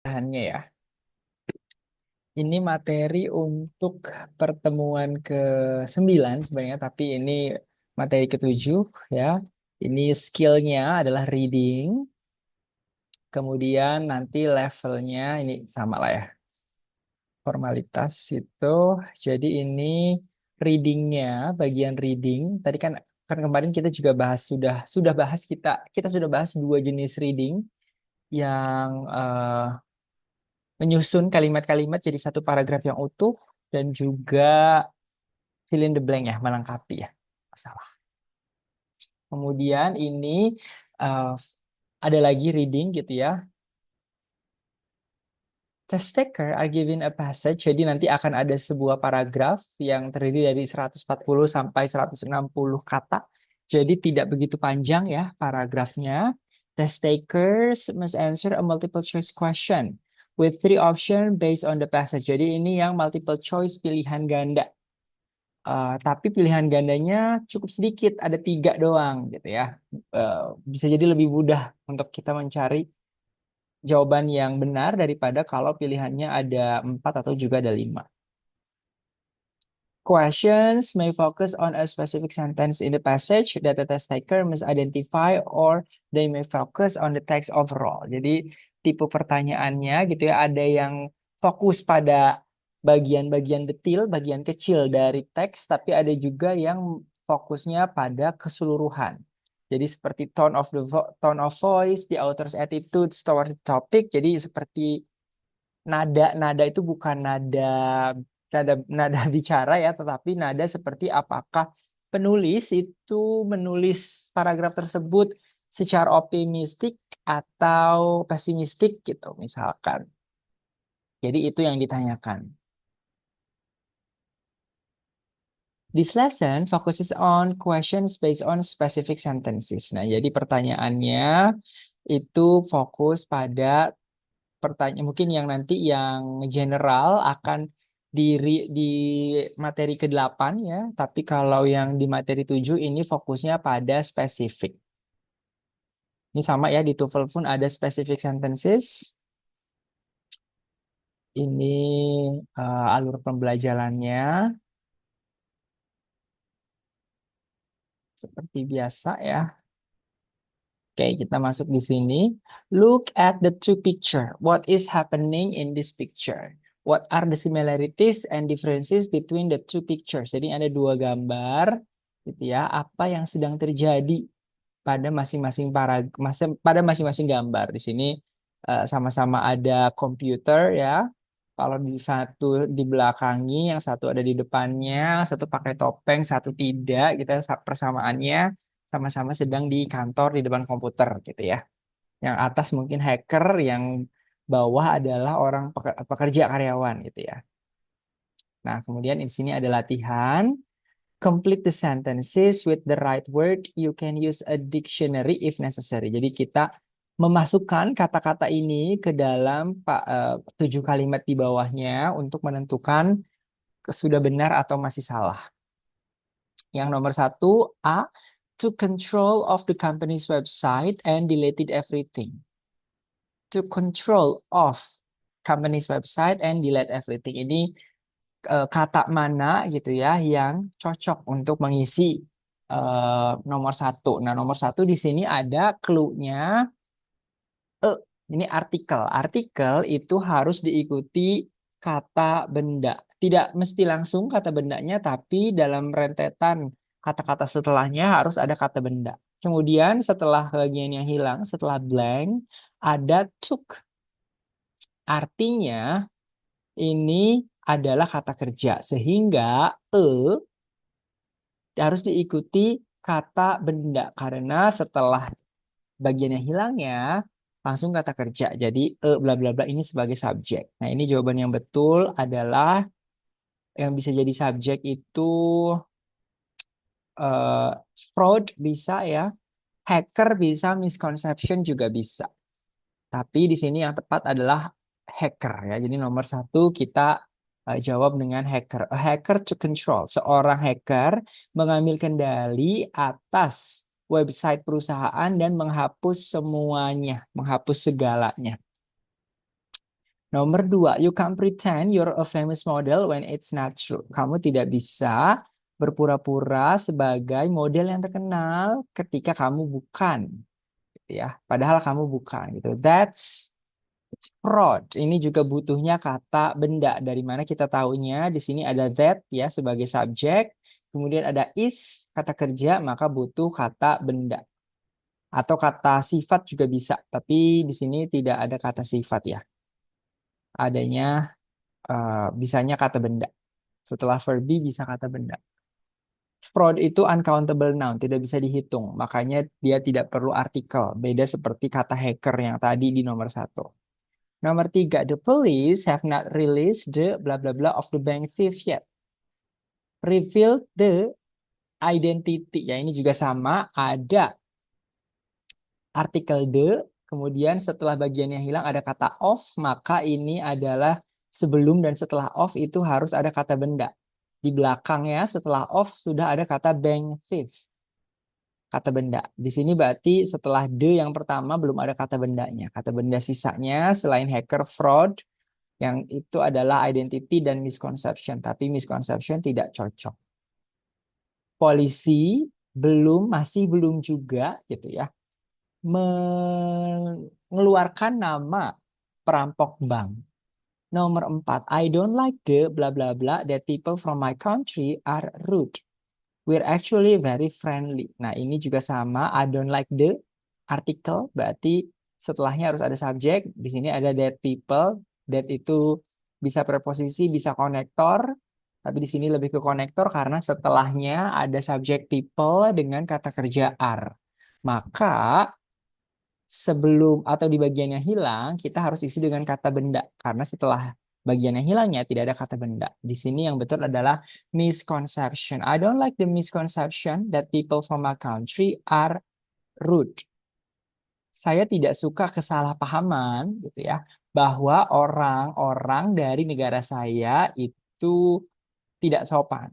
Bahannya ya. Ini materi untuk pertemuan ke-9 sebenarnya, tapi ini materi ke-7 ya. Ini skillnya adalah reading. Kemudian nanti levelnya ini sama lah ya. Formalitas itu. Jadi ini readingnya, bagian reading. Tadi kan kemarin kita juga bahas sudah bahas kita sudah bahas dua jenis reading yang menyusun kalimat-kalimat jadi satu paragraf yang utuh dan juga fill in the blank ya, melengkapi ya. Masalah. Kemudian ini eh, ada lagi reading gitu ya. Test taker are given a passage, jadi nanti akan ada sebuah paragraf yang terdiri dari 140 sampai 160 kata. Jadi tidak begitu panjang ya paragrafnya. Test takers must answer a multiple choice question with three options based on the passage. Jadi ini yang multiple choice pilihan ganda. Tapi pilihan gandanya cukup sedikit, ada 3 doang gitu ya. Bisa jadi lebih mudah untuk kita mencari jawaban yang benar daripada kalau pilihannya ada 4 atau juga ada 5. Questions may focus on a specific sentence in the passage that the test taker must identify, or they may focus on the text overall. Jadi tipe pertanyaannya gitu ya, ada yang fokus pada bagian-bagian detil, bagian kecil dari teks, tapi ada juga yang fokusnya pada keseluruhan. Jadi seperti tone of voice, the author's attitude toward the topic. Jadi seperti nada itu bukan nada bicara ya, tetapi nada seperti apakah penulis itu menulis paragraf tersebut secara optimistik atau pesimistik gitu misalkan. Jadi itu yang ditanyakan. This lesson focuses on questions based on specific sentences. Nah, jadi pertanyaannya itu fokus pada pertanyaan mungkin yang nanti yang general akan di materi ke-8 ya, tapi kalau yang di materi 7 ini fokusnya pada spesifik. Ini sama ya, di TOEFL pun ada specific sentences. Ini alur pembelajarannya seperti biasa ya. Oke, kita masuk di sini. Look at the two picture. What is happening in this picture? What are the similarities and differences between the two pictures? Jadi ada dua gambar, gitu ya. Apa yang sedang terjadi pada pada masing-masing gambar? Di sini sama-sama ada komputer ya. Kalau di satu di belakangi, yang satu ada di depannya, satu pakai topeng, satu tidak, kita persamaannya sama-sama sedang di kantor di depan komputer gitu ya. Yang atas mungkin hacker, yang bawah adalah orang pekerja karyawan gitu ya. Nah, kemudian di sini ada latihan. Complete the sentences with the right word. You can use a dictionary if necessary. Jadi kita memasukkan kata-kata ini ke dalam 7 kalimat di bawahnya untuk menentukan sudah benar atau masih salah. Yang nomor 1, A, took control of the company's website and deleted everything. To control of company's website and delete everything. Ini kata mana gitu ya yang cocok untuk mengisi nomor 1. Nah, nomor 1 di sini ada clue-nya. Ini artikel. Artikel itu harus diikuti kata benda. Tidak mesti langsung kata bendanya, tapi dalam rentetan kata-kata setelahnya harus ada kata benda. Kemudian setelah bagian yang hilang, setelah blank, ada took. Artinya ini adalah kata kerja. Sehingga harus diikuti kata benda. Karena setelah bagian yang hilangnya, langsung kata kerja. Jadi bla bla bla ini sebagai subjek. Nah, ini jawaban yang betul adalah yang bisa jadi subjek itu eh, fraud bisa ya, hacker bisa, misconception juga bisa. Tapi di sini yang tepat adalah hacker ya. Jadi nomor 1 kita jawab dengan hacker. A hacker to control. Seorang hacker mengambil kendali atas website perusahaan dan menghapus semuanya, menghapus segalanya. Nomor 2, you can pretend you're a famous model when it's not true. Kamu tidak bisa berpura-pura sebagai model yang terkenal ketika kamu bukan, gitu ya. Padahal kamu bukan, gitu. That's fraud. Ini juga butuhnya kata benda. Dari mana kita tahunya? Di sini ada that ya sebagai subjek. Kemudian ada is kata kerja, maka butuh kata benda. Atau kata sifat juga bisa. Tapi di sini tidak ada kata sifat ya. Adanya bisanya kata benda. Setelah verb be bisa kata benda. Fraud itu uncountable noun, tidak bisa dihitung. Makanya dia tidak perlu artikel. Beda seperti kata hacker yang tadi di nomor 1. Nomor 3, the police have not released the blah blah blah of the bank thief yet. Reveal the identity. Ya ini juga sama, ada artikel the, kemudian setelah bagian yang hilang ada kata of, maka ini adalah sebelum dan setelah of itu harus ada kata benda. Di belakangnya setelah of sudah ada kata bank thief. Kata benda. Di sini berarti setelah the yang pertama belum ada kata bendanya. Kata benda sisanya selain hacker, fraud, yang itu adalah identity dan misconception. Tapi misconception tidak cocok. Polisi masih belum juga gitu ya, mengeluarkan nama perampok bank. Nomor 4, I don't like the bla bla bla that people from my country are rude. We're actually very friendly. Nah, ini juga sama. I don't like the artikel. Berarti setelahnya harus ada subjek. Di sini ada that people. That itu bisa preposisi, bisa konektor. Tapi di sini lebih ke konektor karena setelahnya ada subjek people dengan kata kerja are. Maka sebelum atau di bagian yang hilang, kita harus isi dengan kata benda. Karena setelah bagian yang hilangnya tidak ada kata benda. Di sini yang betul adalah misconception. I don't like the misconception that people from my country are rude. Saya tidak suka kesalahpahaman gitu ya, bahwa orang-orang dari negara saya itu tidak sopan.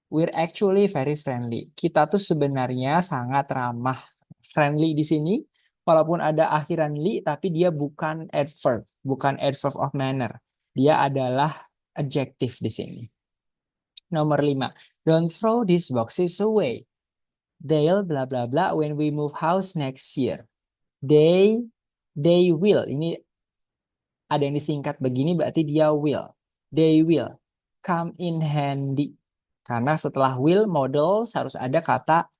We're actually very friendly. Kita tuh sebenarnya sangat ramah. Friendly di sini, walaupun ada akhiran li, tapi dia bukan adverb, bukan adverb of manner. Dia adalah adjective di sini. Nomor 5, don't throw these boxes away. They'll blah blah blah when we move house next year. They will. Ini ada yang disingkat begini berarti dia will. They will come in handy. Karena setelah will models harus ada kata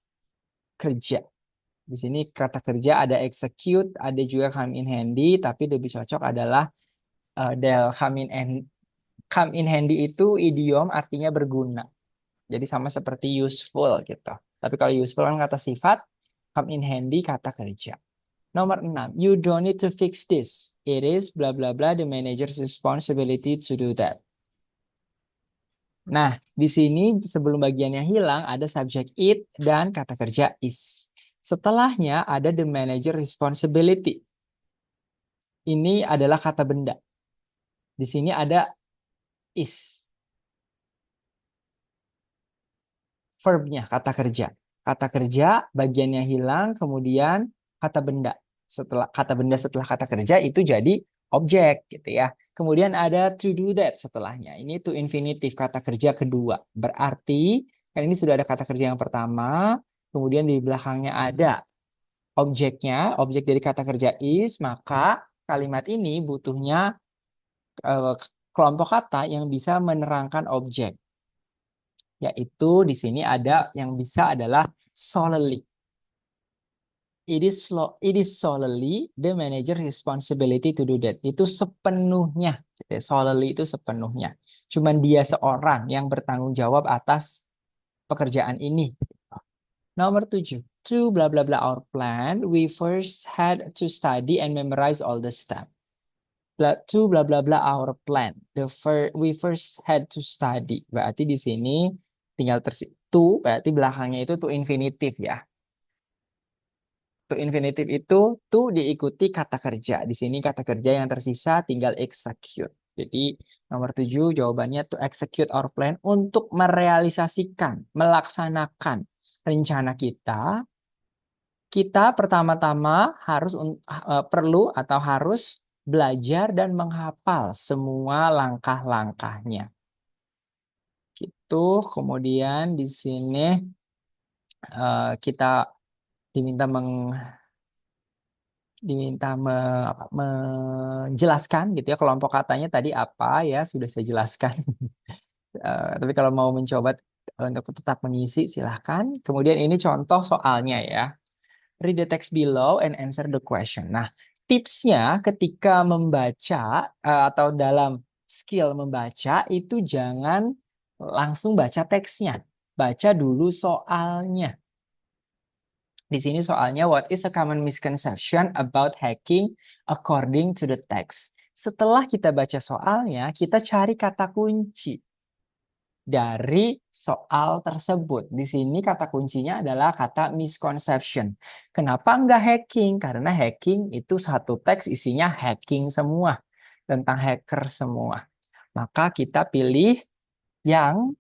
kerja. Di sini kata kerja ada execute, ada juga come in handy, tapi lebih cocok adalah they'll come in handy itu idiom artinya berguna. Jadi sama seperti useful gitu. Tapi kalau useful kan kata sifat, come in handy kata kerja. Nomor 6, you don't need to fix this. It is blah blah blah the manager's responsibility to do that. Nah, di sini sebelum bagian yang hilang ada subjek it dan kata kerja is. Setelahnya ada the manager responsibility. Ini adalah kata benda. Di sini ada is. Verbnya, kata kerja. Kata kerja, bagiannya hilang, kemudian kata benda. Setelah kata kerja itu jadi objek gitu ya. Kemudian ada to do that setelahnya. Ini to infinitive, kata kerja kedua. Berarti kan ini sudah ada kata kerja yang pertama, kemudian di belakangnya ada objeknya, objek dari kata kerja is, maka kalimat ini butuhnya kelompok kata yang bisa menerangkan objek. Yaitu di sini ada yang bisa adalah solely. It is solely the manager responsibility to do that. Itu sepenuhnya. Solely itu sepenuhnya. Cuman dia seorang yang bertanggung jawab atas pekerjaan ini. Nomor 7. To blah blah blah our plan, we first had to study and memorize all the steps. To blah blah blah our plan. We first had to study. Berarti di sini tinggal to, berarti belakangnya itu to infinitive ya. To infinitive itu to diikuti kata kerja. Di sini kata kerja yang tersisa tinggal execute. Jadi nomor 7 jawabannya to execute our plan, untuk merealisasikan, melaksanakan rencana kita pertama-tama harus perlu atau harus belajar dan menghafal semua langkah-langkahnya. Gitu. Kemudian di sini kita diminta menjelaskan gitu ya kelompok katanya tadi apa ya sudah saya jelaskan. Tapi kalau mau mencoba untuk tetap mengisi silahkan. Kemudian ini contoh soalnya ya. Read the text below and answer the question. Nah, tipsnya ketika membaca atau dalam skill membaca itu jangan langsung baca teksnya. Baca dulu soalnya. Di sini soalnya, what is a common misconception about hacking according to the text? Setelah kita baca soalnya, kita cari kata kunci dari soal tersebut. Di sini kata kuncinya adalah kata misconception. Kenapa enggak hacking? Karena hacking itu satu teks isinya hacking semua, tentang hacker semua. Maka kita pilih yang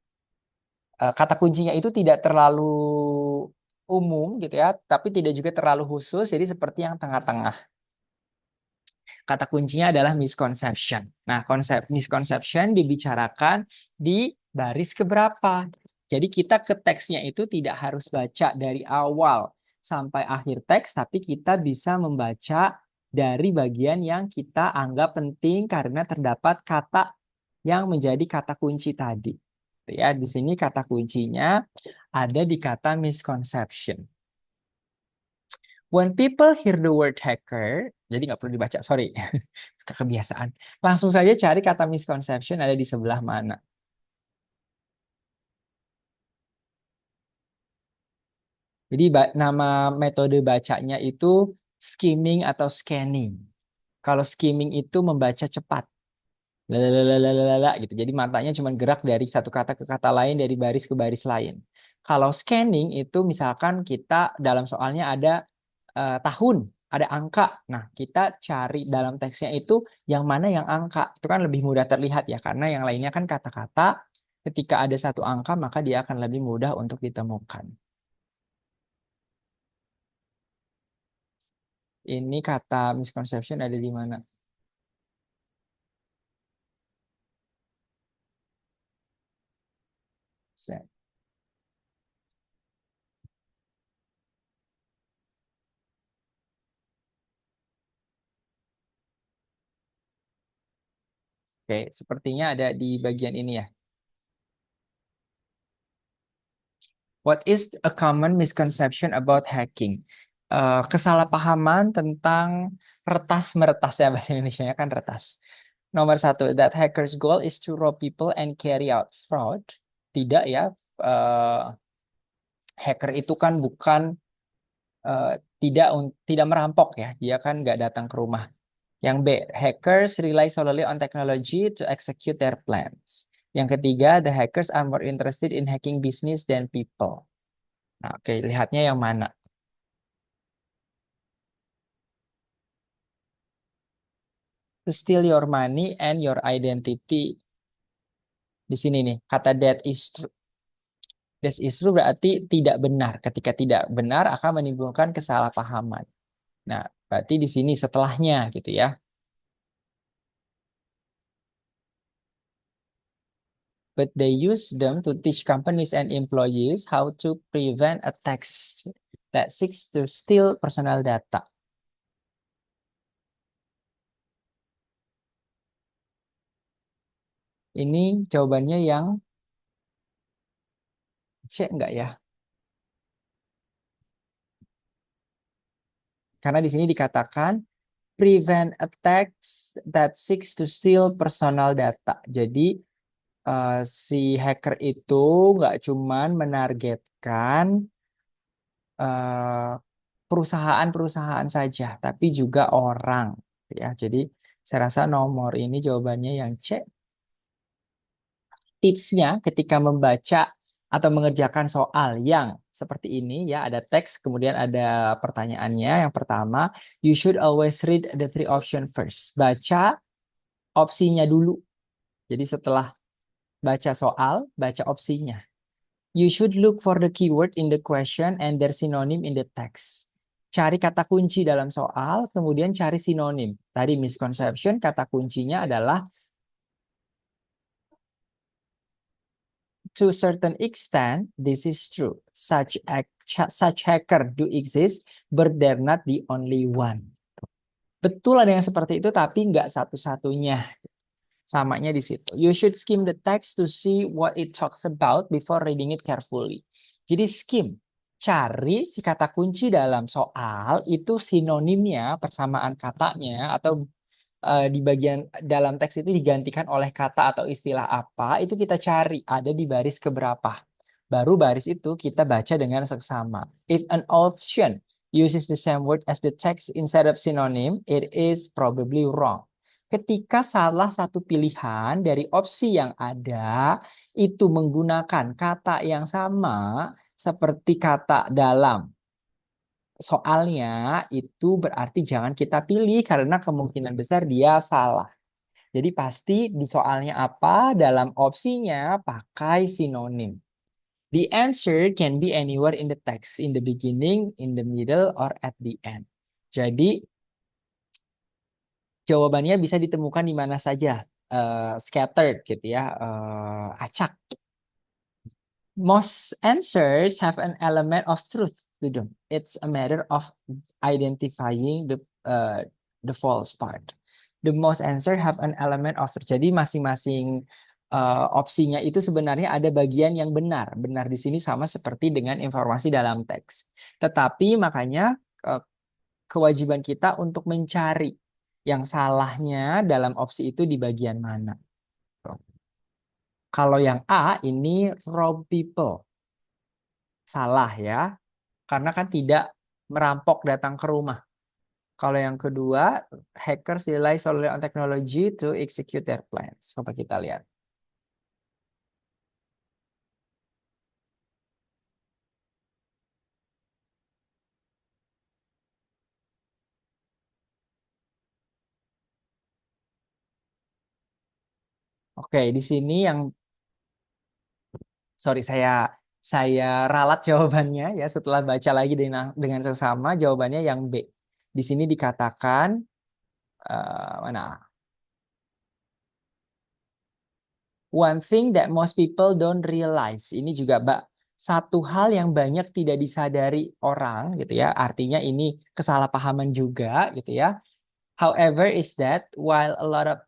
kata kuncinya itu tidak terlalu umum gitu ya, tapi tidak juga terlalu khusus, jadi seperti yang tengah-tengah. Kata kuncinya adalah misconception. Nah, konsep misconception dibicarakan di baris keberapa. Jadi kita ke teksnya itu tidak harus baca dari awal sampai akhir teks, tapi kita bisa membaca dari bagian yang kita anggap penting karena terdapat kata yang menjadi kata kunci tadi. Ya, di sini kata kuncinya ada di kata misconception. When people hear the word hacker, jadi nggak perlu dibaca, sorry, kebiasaan. Langsung saja cari kata misconception ada di sebelah mana. Jadi nama metode bacanya itu skimming atau scanning. Kalau skimming itu membaca cepat, lalalalalalala gitu. Jadi matanya cuma gerak dari satu kata ke kata lain, dari baris ke baris lain. Kalau scanning itu misalkan kita dalam soalnya ada tahun, ada angka. Nah, kita cari dalam teksnya itu yang mana yang angka. Itu kan lebih mudah terlihat ya, karena yang lainnya kan kata-kata. Ketika ada satu angka, maka dia akan lebih mudah untuk ditemukan. Ini kata misconception ada di mana? Set. Oke, sepertinya ada di bagian ini ya. What is a common misconception about hacking? Kesalahpahaman tentang retas meretas ya bahasa Indonesia kan retas. Nomor satu, that hackers goal is to rob people and carry out fraud. Tidak ya, eh, hacker itu kan bukan eh, tidak merampok ya, dia kan nggak datang ke rumah. Yang B, hackers rely solely on technology to execute their plans. Yang ketiga, the hackers are more interested in hacking business than people. Nah, oke, lihatnya yang mana? To steal your money and your identity. Di sini nih, kata that is true. That is true berarti tidak benar. Ketika tidak benar akan menimbulkan kesalahpahaman. Nah, berarti di sini setelahnya gitu ya. But they use them to teach companies and employees how to prevent attacks that seeks to steal personal data. Ini jawabannya yang C enggak ya? Karena di sini dikatakan prevent attacks that seeks to steal personal data. Jadi si hacker itu nggak cuman menargetkan eh, perusahaan-perusahaan saja, tapi juga orang. Ya, jadi saya rasa nomor ini jawabannya yang C. Tipsnya ketika membaca atau mengerjakan soal yang seperti ini ya ada teks kemudian ada pertanyaannya. Yang pertama, you should always read the three option first. Baca opsinya dulu. Jadi setelah baca soal, baca opsinya. You should look for the keyword in the question and their synonym in the text. Cari kata kunci dalam soal, kemudian cari sinonim. Tadi misconception, kata kuncinya adalah to a certain extent, this is true. Such hacker do exist, but they're not the only one. Betul ada yang seperti itu, tapi nggak satu-satunya. Samanya di situ. You should skim the text to see what it talks about before reading it carefully. Jadi skim, cari si kata kunci dalam soal itu sinonimnya, persamaan katanya, atau di bagian dalam teks itu digantikan oleh kata atau istilah apa, itu kita cari ada di baris keberapa. Baru baris itu kita baca dengan seksama. If an option uses the same word as the text instead of synonym, it is probably wrong. Ketika salah satu pilihan dari opsi yang ada itu menggunakan kata yang sama seperti kata dalam soalnya, itu berarti jangan kita pilih karena kemungkinan besar dia salah. Jadi pasti di soalnya apa, dalam opsinya pakai sinonim. The answer can be anywhere in the text, in the beginning, in the middle, or at the end. Jadi jawabannya bisa ditemukan di mana saja, scattered gitu ya, acak. Most answers have an element of truth to them. It's a matter of identifying the false part. The most answer have an element of truth. Jadi masing-masing opsinya itu sebenarnya ada bagian yang benar. Benar di sini sama seperti dengan informasi dalam teks. Tetapi makanya kewajiban kita untuk mencari yang salahnya dalam opsi itu di bagian mana. Kalau yang A ini rob people. Salah ya, karena kan tidak merampok datang ke rumah. Kalau yang kedua, hackers rely solely on technology to execute their plans. Coba kita lihat. Oke, di sini yang sorry saya ralat jawabannya ya setelah baca lagi dengan sesama jawabannya yang B. Di sini dikatakan mana? One thing that most people don't realize. Ini juga satu hal yang banyak tidak disadari orang gitu ya. Artinya ini kesalahpahaman juga gitu ya. However, is that while a lot of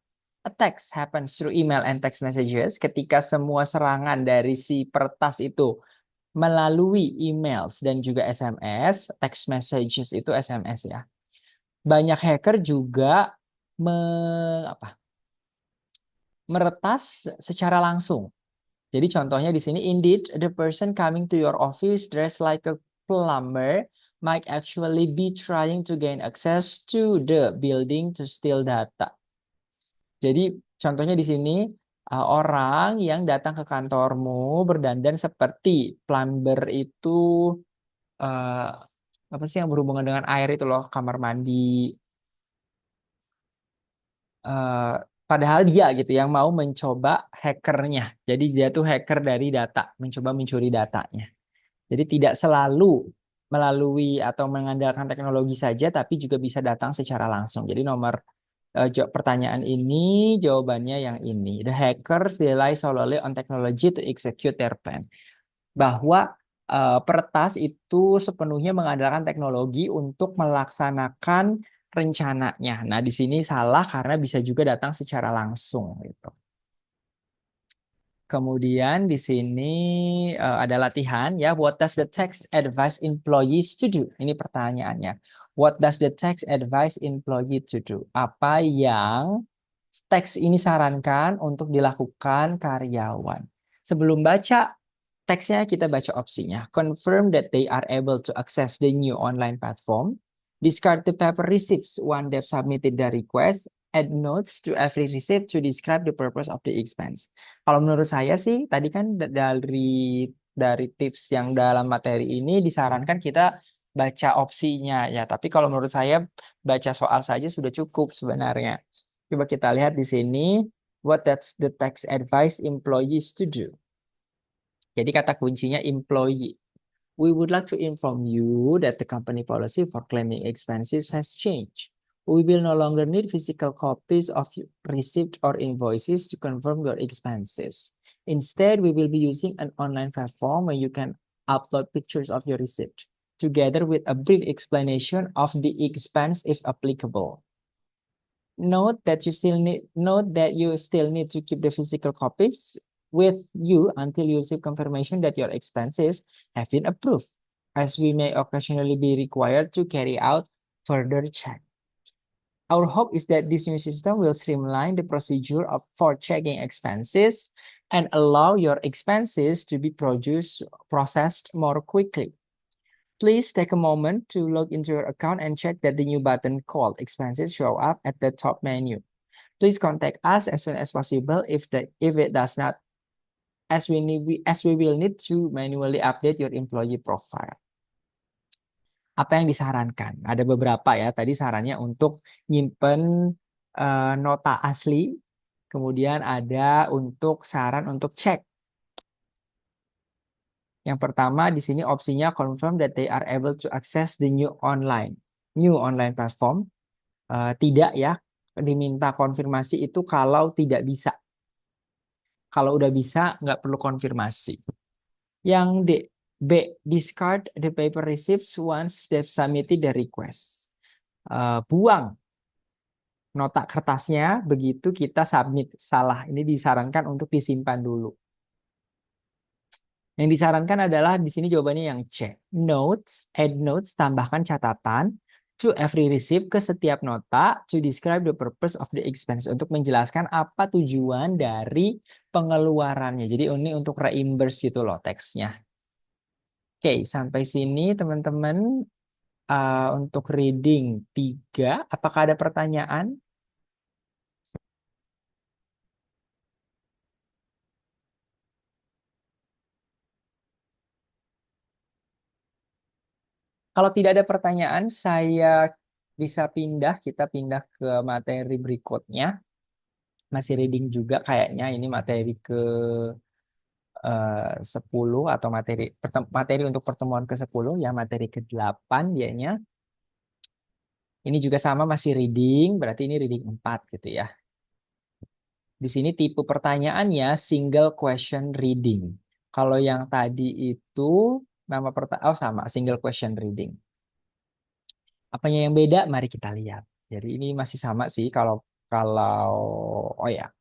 attacks happens through email and text messages, ketika semua serangan dari si peretas itu melalui emails dan juga SMS, text messages itu SMS ya. Banyak hacker juga meretas secara langsung. Jadi contohnya di sini, indeed, the person coming to your office dressed like a plumber might actually be trying to gain access to the building to steal data. Jadi contohnya di sini, orang yang datang ke kantormu berdandan seperti plumber itu uh, apa sih yang berhubungan dengan air itu loh, kamar mandi. eh, Padahal dia gitu yang mau mencoba hackernya. Jadi dia tuh hacker dari data, mencoba mencuri datanya. Jadi tidak selalu melalui atau mengandalkan teknologi saja, tapi juga bisa datang secara langsung. Jadi pertanyaan ini jawabannya yang ini. The hackers rely solely on technology to execute their plan. Bahwa peretas itu sepenuhnya mengandalkan teknologi untuk melaksanakan rencananya. Nah, di sini salah karena bisa juga datang secara langsung gitu. Kemudian di sini ada latihan ya. What does the text advise employees to do? Ini pertanyaannya. What does the text advise employee to do? Apa yang teks ini sarankan untuk dilakukan karyawan? Sebelum baca teksnya, kita baca opsinya. Confirm that they are able to access the new online platform. Discard the paper receipts one they've submitted the request. Add notes to every receipt to describe the purpose of the expense. Kalau menurut saya sih, tadi kan dari tips yang dalam materi ini disarankan kita baca opsinya ya. Tapi kalau menurut saya baca soal saja sudah cukup sebenarnya. Coba kita lihat di sini. What does the text advise employees to do? Jadi kata kuncinya employee. We would like to inform you that the company policy for claiming expenses has changed. We will no longer need physical copies of receipt or invoices to confirm your expenses. Instead, we will be using an online platform where you can upload pictures of your receipt, together with a brief explanation of the expense if applicable. Note that you still need to keep the physical copies with you until you receive confirmation that your expenses have been approved, as we may occasionally be required to carry out further check. Our hope is that this new system will streamline the procedure for checking expenses and allow your expenses to be processed more quickly. Please take a moment to log into your account and check that the new button called expenses show up at the top menu. Please contact us as soon as possible if it does not, as we will need to manually update your employee profile. Apa yang disarankan? Ada beberapa ya. Tadi sarannya untuk nyimpen nota asli, kemudian ada untuk saran untuk cek. Yang pertama di sini opsinya confirm that they are able to access the new online platform. Tidak ya, diminta konfirmasi itu kalau tidak bisa. Kalau udah bisa, nggak perlu konfirmasi. Yang B, discard the paper receipts once they've submitted the request. Buang nota kertasnya begitu kita submit. Salah, ini disarankan untuk disimpan dulu. Yang disarankan adalah di sini jawabannya yang C. Notes, add notes, tambahkan catatan to every receipt, ke setiap nota, to describe the purpose of the expense, untuk menjelaskan apa tujuan dari pengeluarannya. Jadi ini untuk reimburse gitu loh teksnya. Oke, sampai sini teman-teman untuk reading 3. Apakah ada pertanyaan? Kalau tidak ada pertanyaan, kita pindah ke materi berikutnya. Masih reading juga kayaknya, ini materi ke 10 atau materi untuk pertemuan ke-10 ya, materi ke-8 dianya. Ini juga sama masih reading, berarti ini reading 4 gitu ya. Di sini tipe pertanyaannya single question reading. Kalau yang tadi itu sama single question reading. Apanya yang beda? Mari kita lihat. Jadi ini masih sama sih kalau oh ya.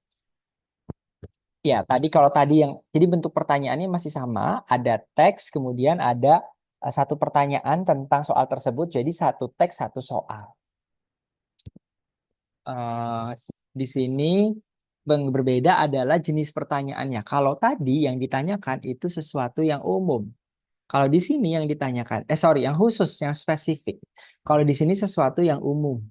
Ya, kalau tadi jadi bentuk pertanyaannya masih sama, ada teks, kemudian ada satu pertanyaan tentang soal tersebut, jadi satu teks, satu soal. Di sini berbeda adalah jenis pertanyaannya. Kalau tadi yang ditanyakan itu sesuatu yang umum. Kalau di sini yang ditanyakan, yang khusus, yang spesifik. Kalau di sini sesuatu yang umum.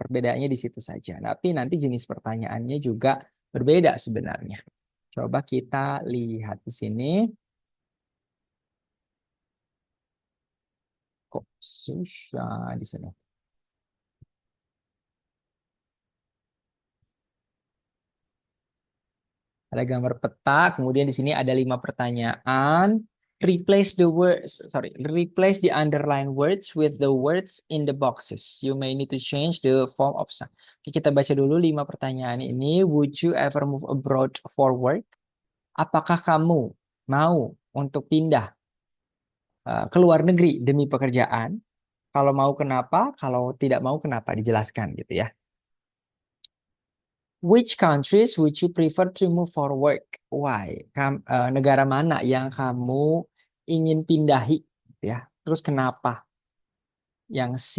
Perbedaannya di situ saja. Tapi nanti jenis pertanyaannya juga berbeda sebenarnya. Coba kita lihat di sini. Kok susah di sini? Ada gambar peta, kemudian di sini ada 5 pertanyaan. Replace the underlined words with the words in the boxes. You may need to change the form of some. Oke, kita baca dulu 5 pertanyaan ini. Would you ever move abroad for work? Apakah kamu mau untuk pindah ke luar negeri demi pekerjaan? Kalau mau kenapa? Kalau tidak mau kenapa? Dijelaskan gitu ya. Which countries would you prefer to move for work? Why? Negara mana yang kamu ingin pindahi? Ya, terus kenapa? Yang C,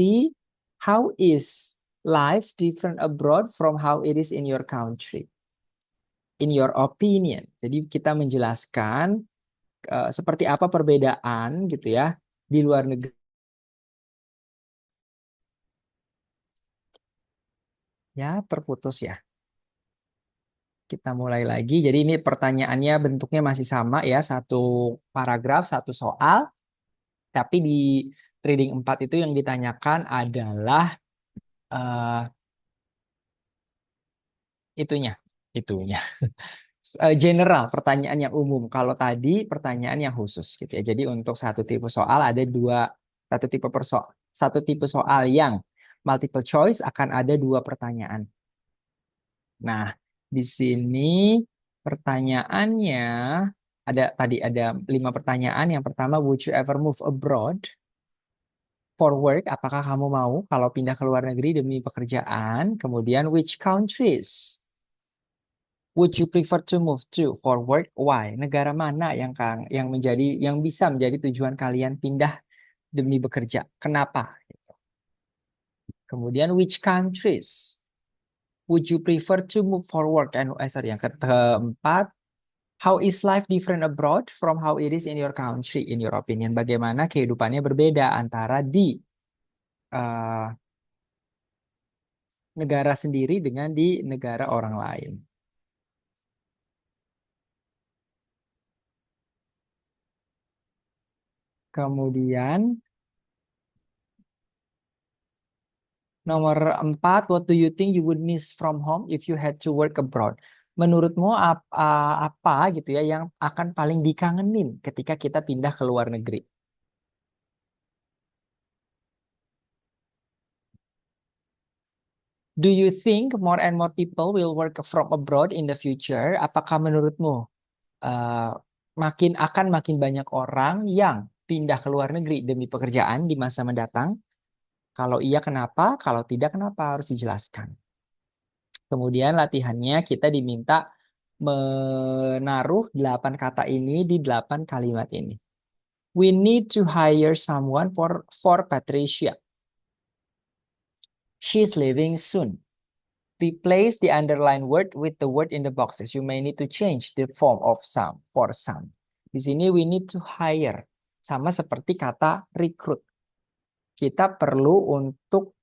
how is life different abroad from how it is in your country? In your opinion. Jadi kita menjelaskan seperti apa perbedaan gitu ya di luar negeri. Ya, terputus ya. Kita mulai lagi. Jadi ini pertanyaannya bentuknya masih sama ya, satu paragraf, satu soal. Tapi di reading 4 itu yang ditanyakan adalah uh, itunya. general, pertanyaan yang umum. Kalau tadi pertanyaan yang khusus gitu ya. Jadi untuk satu tipe soal ada satu tipe soal yang multiple choice akan ada dua pertanyaan. Nah, di sini pertanyaannya ada 5 pertanyaan. Yang pertama, would you ever move abroad for work? Apakah kamu mau kalau pindah ke luar negeri demi pekerjaan? Kemudian, which countries would you prefer to move to for work? Why? Negara mana yang bisa menjadi tujuan kalian pindah demi bekerja? Kenapa? Kemudian, which countries would you prefer to move for work? Sorry, yang keempat, how is life different abroad from how it is in your country, in your opinion? Bagaimana kehidupannya berbeda antara di eh, negara sendiri dengan di negara orang lain? Kemudian nomor 4, what do you think you would miss from home if you had to work abroad? Menurutmu apa gitu ya yang akan paling dikangenin ketika kita pindah ke luar negeri? Do you think more and more people will work from abroad in the future? Apakah menurutmu eh, makin banyak orang yang pindah ke luar negeri demi pekerjaan di masa mendatang? Kalau iya, kenapa? Kalau tidak, kenapa? Harus dijelaskan. Kemudian latihannya kita diminta menaruh 8 kata ini di 8 kalimat ini. We need to hire someone for Patricia. She's leaving soon. Replace the underlined word with the word in the boxes. You may need to change the form of some for some. Di sini we need to hire. Sama seperti kata recruit. Kita perlu untuk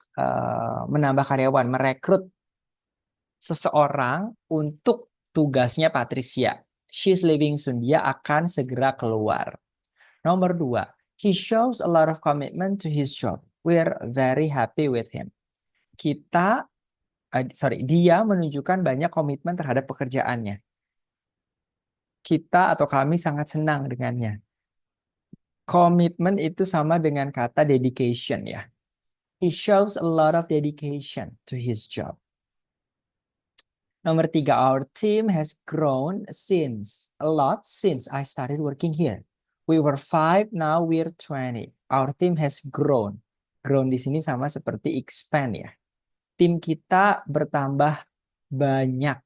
menambah karyawan, merekrut seseorang untuk tugasnya Patricia. She's leaving soon. Dia akan segera keluar. Nomor 2, he shows a lot of commitment to his job. We're very happy with him. Dia menunjukkan banyak komitmen terhadap pekerjaannya. Kita atau kami sangat senang dengannya. Komitmen itu sama dengan kata dedication ya. He shows a lot of dedication to his job. Nomor 3, our team has grown a lot since I started working here. We were 5, now we're 20. Our team has grown. Grown di sini sama seperti expand ya. Tim kita bertambah banyak.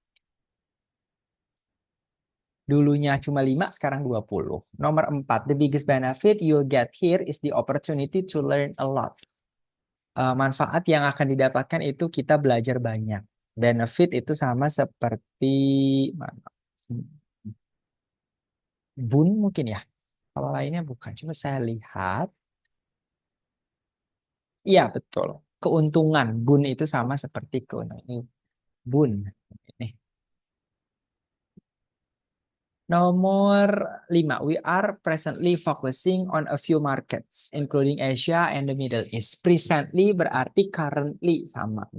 Dulunya cuma 5, sekarang 20. Nomor 4, the biggest benefit you'll get here is the opportunity to learn a lot. Manfaat yang akan didapatkan itu kita belajar banyak. Benefit itu sama seperti mana? Bun mungkin ya. Kalau lainnya bukan. Cuma saya lihat. Iya, betul. Keuntungan. Bun itu sama seperti keuntungan. Ini bun. Ini. Nomor 5. We are presently focusing on a few markets, including Asia and the Middle East. Presently berarti currently sama.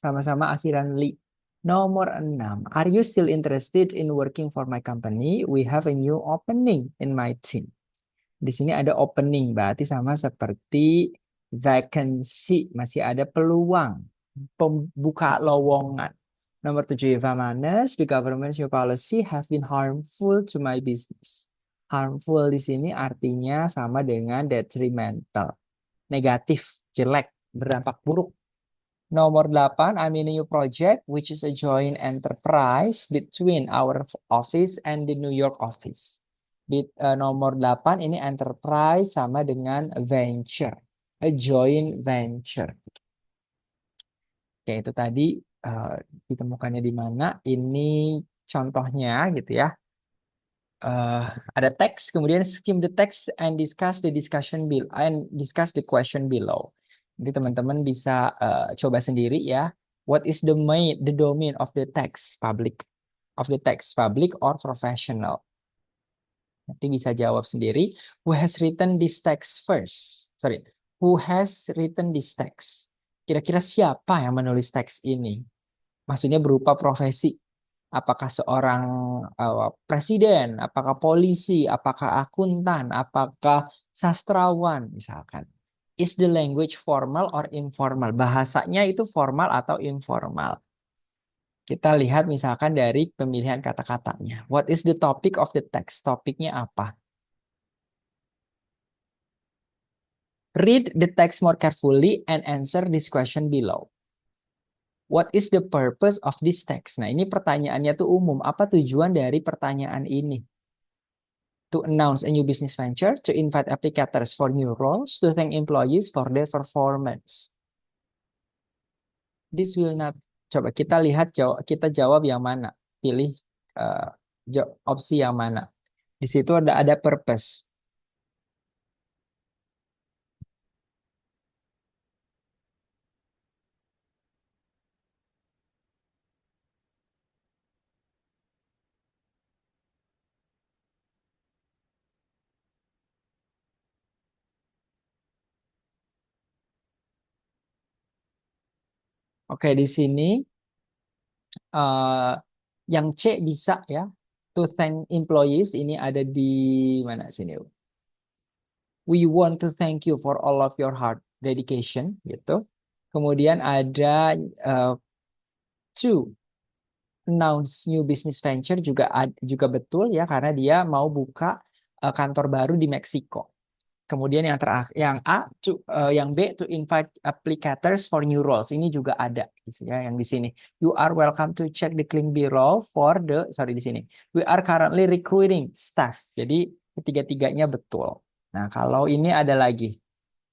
Sama-sama akhiran li. Nomor 6. Are you still interested in working for my company? We have a new opening in my team. Di sini ada opening, berarti sama seperti vacancy. Masih ada peluang. Pembuka lowongan. Nomor 7, Eva Manes, the government's new policy have been harmful to my business. Harmful di sini artinya sama dengan detrimental. Negatif, jelek, berdampak buruk. Nomor 8, I'm in a new project, which is a joint enterprise between our office and the New York office. Nomor 8 ini enterprise sama dengan venture. A joint venture. Oke, itu tadi ditemukannya di mana. Ini contohnya gitu ya. Ada teks, kemudian skim the text and discuss the question below. Jadi teman-teman bisa coba sendiri ya. What is the domain of the text, public or professional? Nanti bisa jawab sendiri. Who has written this text first? Sorry, who has written this text? Kira-kira siapa yang menulis teks ini? Maksudnya berupa profesi Apakah seorang presiden, apakah polisi, apakah akuntan, apakah sastrawan misalkan. Is the language formal or informal? Bahasanya itu formal atau informal? Kita lihat misalkan dari pemilihan kata-katanya. What is the topic of the text? Topiknya apa? Read the text more carefully and answer this question below. What is the purpose of this text? Nah, ini pertanyaannya tuh umum. Apa tujuan dari pertanyaan ini? To announce a new business venture, to invite applicators for new roles, to thank employees for their performance. This will not. Coba kita lihat, kita jawab yang mana. Pilih uh, opsi yang mana. Di situ ada purpose. Oke, di sini uh, yang C bisa ya. To thank employees ini ada di mana sini? We want to thank you for all of your hard dedication gitu. Kemudian ada to announce new business venture juga juga betul ya karena dia mau buka kantor baru di Meksiko. Kemudian yang terakhir, yang A, yang B, to invite applicators for new roles. Ini juga ada, gitu ya, yang di sini. You are welcome to check the link below for the, sorry di sini. We are currently recruiting staff. Jadi ketiga-tiganya betul. Nah, kalau ini ada lagi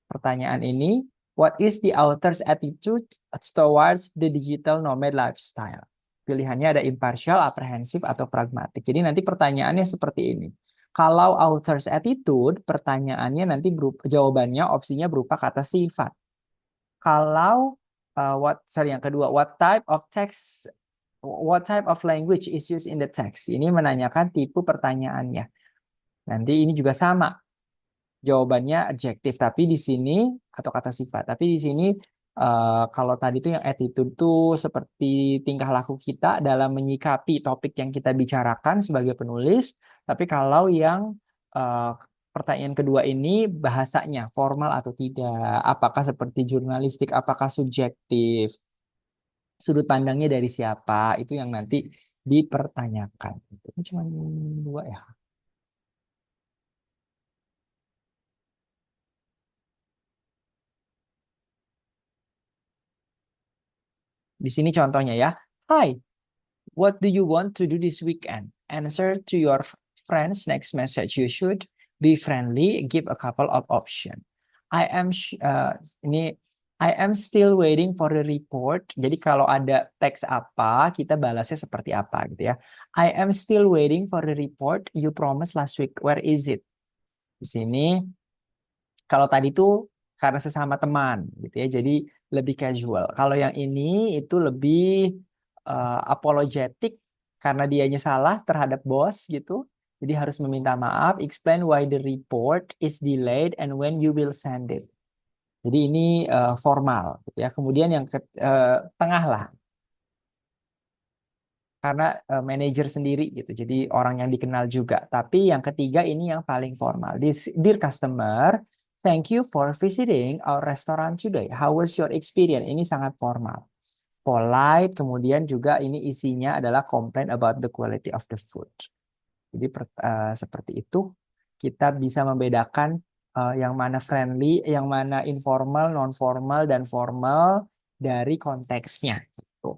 pertanyaan ini, what is the author's attitude towards the digital nomad lifestyle? Pilihannya ada impartial, apprehensive, atau pragmatik. Jadi nanti pertanyaannya seperti ini. Kalau author's attitude, pertanyaannya nanti berupa, jawabannya opsinya berupa kata sifat. Kalau yang kedua, what type of language is used in the text? Ini menanyakan tipe pertanyaannya. Nanti ini juga sama. Jawabannya adjektif, tapi di sini atau kata sifat. Tapi di sini kalau tadi itu yang attitude tuh seperti tingkah laku kita dalam menyikapi topik yang kita bicarakan sebagai penulis. Tapi kalau yang uh, pertanyaan kedua ini bahasanya formal atau tidak, apakah seperti jurnalistik, apakah subjektif, sudut pandangnya dari siapa, itu yang nanti dipertanyakan. Ini cuma dua ya. Di sini contohnya ya. Hai, what do you want to do this weekend? Answer to your friend's next message. You should be friendly. Give a couple of options. I am ini I am still waiting for the report. Jadi kalau ada teks apa, kita balasnya seperti apa gitu ya. I am still waiting for the report you promised last week. Where is it? Di sini kalau tadi itu karena sesama teman gitu ya, jadi lebih casual. Kalau yang ini itu lebih apologetic karena dianya salah terhadap bos gitu. Jadi harus meminta maaf, explain why the report is delayed and when you will send it. Jadi ini formal gitu ya. Kemudian yang tengah lah karena manajer sendiri gitu. Jadi orang yang dikenal juga. Tapi yang ketiga ini yang paling formal. Dear customer, thank you for visiting our restaurant today. How was your experience? Ini sangat formal. Polite, kemudian juga ini isinya adalah complain about the quality of the food. Jadi seperti itu kita bisa membedakan yang mana friendly, yang mana informal, non formal dan formal dari konteksnya. Gitu.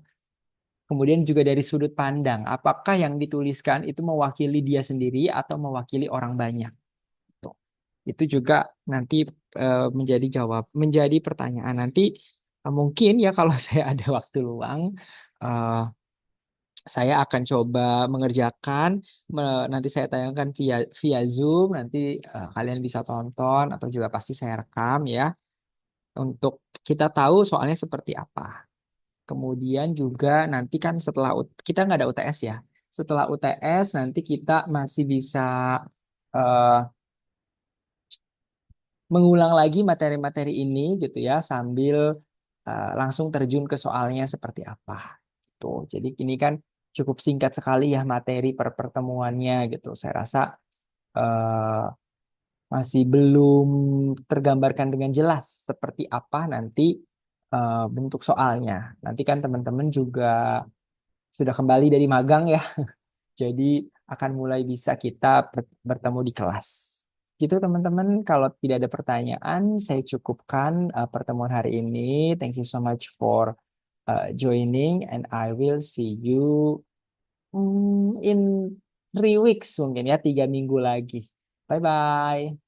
Kemudian juga dari sudut pandang, apakah yang dituliskan itu mewakili dia sendiri atau mewakili orang banyak? Tuh. Itu juga nanti menjadi pertanyaan. Nanti mungkin ya kalau saya ada waktu luang, eh, saya akan coba mengerjakan. Nanti saya tayangkan via via Zoom. Nanti kalian bisa tonton atau juga pasti saya rekam ya untuk kita tahu soalnya seperti apa. Kemudian juga nanti kan setelah kita nggak ada UTS ya. Setelah UTS nanti kita masih bisa eh, mengulang lagi materi-materi ini gitu ya sambil langsung terjun ke soalnya seperti apa. Gitu. Jadi ini kan cukup singkat sekali ya materi per pertemuannya gitu. Saya rasa eh, masih belum tergambarkan dengan jelas seperti apa nanti bentuk soalnya. Nanti kan teman-teman juga sudah kembali dari magang ya, jadi akan mulai bisa kita bertemu di kelas. Gitu teman-teman, kalau tidak ada pertanyaan, saya cukupkan pertemuan hari ini. Thank you so much for joining and I will see you in 3 weeks mungkin ya, 3 minggu lagi. Bye-bye.